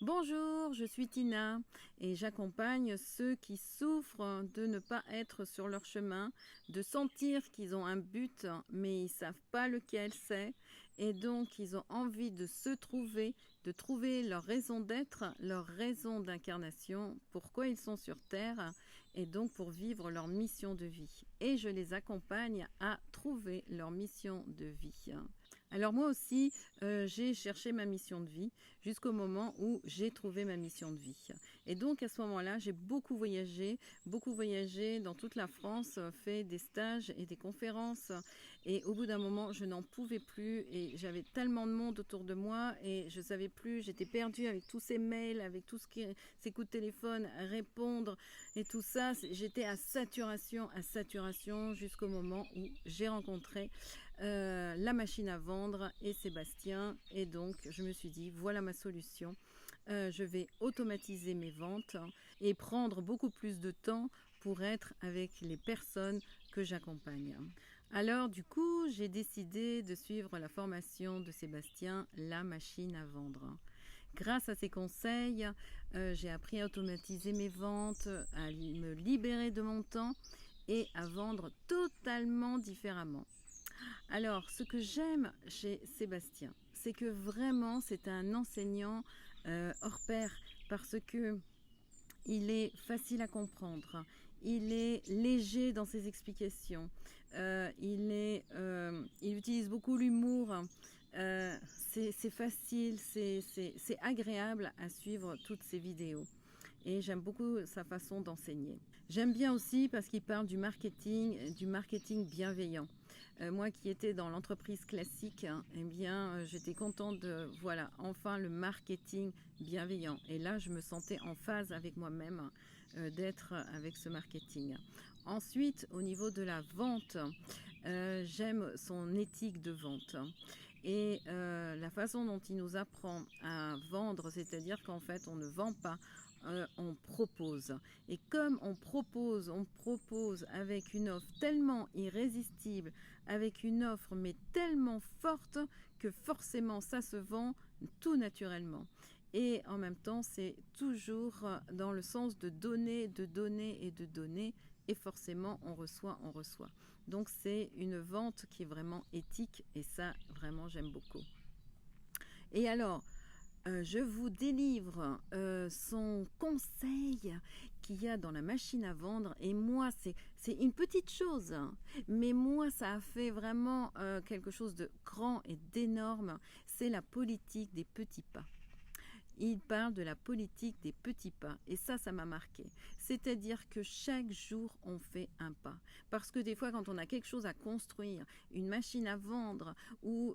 Bonjour, je suis Tina et j'accompagne ceux qui souffrent de ne pas être sur leur chemin, de sentir qu'ils ont un but mais ils ne savent pas lequel c'est et donc ils ont envie de se trouver, de trouver leur raison d'être, leur raison d'incarnation, pourquoi ils sont sur Terre et donc pour vivre leur mission de vie. Et je les accompagne à trouver leur mission de vie. Alors moi aussi, j'ai cherché ma mission de vie jusqu'au moment où j'ai trouvé ma mission de vie. Et donc à ce moment-là, j'ai beaucoup voyagé dans toute la France, fait des stages et des conférences. Et au bout d'un moment, je n'en pouvais plus et j'avais tellement de monde autour de moi et je savais plus, j'étais perdue avec tous ces mails, avec tout ces coups de téléphone, à répondre et tout ça. J'étais à saturation jusqu'au moment où j'ai rencontré la machine à vendre et Sébastien. Et donc, je me suis dit, voilà ma solution. Je vais automatiser mes ventes et prendre beaucoup plus de temps pour être avec les personnes que j'accompagne. Alors, du coup, j'ai décidé de suivre la formation de Sébastien, la machine à vendre. Grâce à ses conseils, j'ai appris à automatiser mes ventes, à me libérer de mon temps et à vendre totalement différemment. Alors, ce que j'aime chez Sébastien, c'est que vraiment c'est un enseignant hors pair parce que il est facile à comprendre, il est léger dans ses explications, il utilise beaucoup l'humour, c'est facile, c'est agréable à suivre toutes ses vidéos. Et j'aime beaucoup sa façon d'enseigner. J'aime bien aussi parce qu'il parle du marketing bienveillant. Moi qui étais dans l'entreprise classique, eh bien, j'étais contente de, voilà, enfin le marketing bienveillant. Et là, je me sentais en phase avec moi-même d'être avec ce marketing. Ensuite, au niveau de la vente, j'aime son éthique de vente. Et la façon dont il nous apprend à vendre, c'est-à-dire qu'en fait, on ne vend pas, on propose. Et comme on propose avec une offre tellement irrésistible, avec une offre mais tellement forte que forcément ça se vend tout naturellement. Et en même temps, c'est toujours dans le sens de donner, de donner et de donner. Et forcément, on reçoit. Donc, c'est une vente qui est vraiment éthique. Et ça, vraiment, j'aime beaucoup. Et alors, je vous délivre son conseil qu'il y a dans la machine à vendre. Et moi, c'est une petite chose, hein, mais moi, ça a fait vraiment quelque chose de grand et d'énorme. C'est la politique des petits pas. Il parle de la politique des petits pas. Et ça m'a marqué. C'est-à-dire que chaque jour, on fait un pas. Parce que des fois, quand on a quelque chose à construire, une machine à vendre ou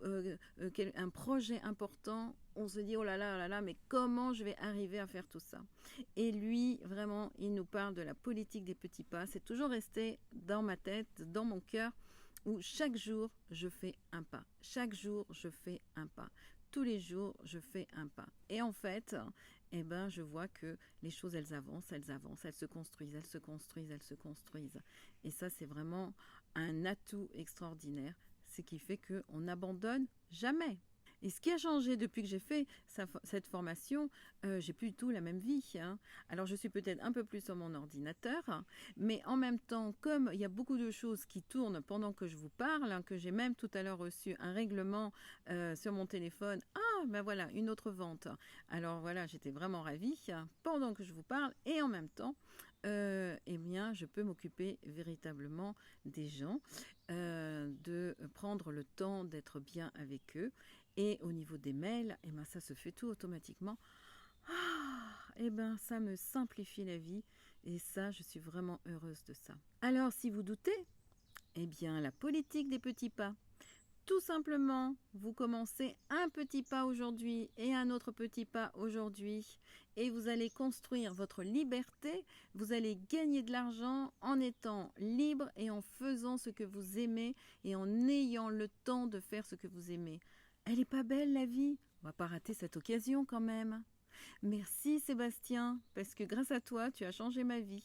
un projet important, on se dit, oh là là, mais comment je vais arriver à faire tout ça? Et lui, vraiment, il nous parle de la politique des petits pas. C'est toujours resté dans ma tête, dans mon cœur, où chaque jour, je fais un pas. Chaque jour, je fais un pas. Tous les jours, je fais un pas. Et en fait, eh ben, je vois que les choses, elles avancent, elles se construisent. Et ça, c'est vraiment un atout extraordinaire, ce qui fait qu'on n'abandonne jamais. Et ce qui a changé depuis que j'ai fait cette formation, j'ai plus du tout la même vie, hein. Alors je suis peut-être un peu plus sur mon ordinateur, mais en même temps, comme il y a beaucoup de choses qui tournent pendant que je vous parle, hein, que j'ai même tout à l'heure reçu un règlement sur mon téléphone. Ah, ben voilà, une autre vente. Alors voilà, j'étais vraiment ravie pendant que je vous parle et en même temps, eh bien, je peux m'occuper véritablement des gens, de prendre le temps d'être bien avec eux. Et au niveau des mails, eh ben, ça se fait tout automatiquement. Ah, eh ben, ça me simplifie la vie et ça, je suis vraiment heureuse de ça. Alors, si vous doutez, eh bien, la politique des petits pas. Tout simplement, vous commencez un petit pas aujourd'hui et un autre petit pas aujourd'hui et vous allez construire votre liberté, vous allez gagner de l'argent en étant libre et en faisant ce que vous aimez et en ayant le temps de faire ce que vous aimez. Elle est pas belle la vie? On va pas rater cette occasion quand même. Merci Sébastien, parce que grâce à toi, tu as changé ma vie.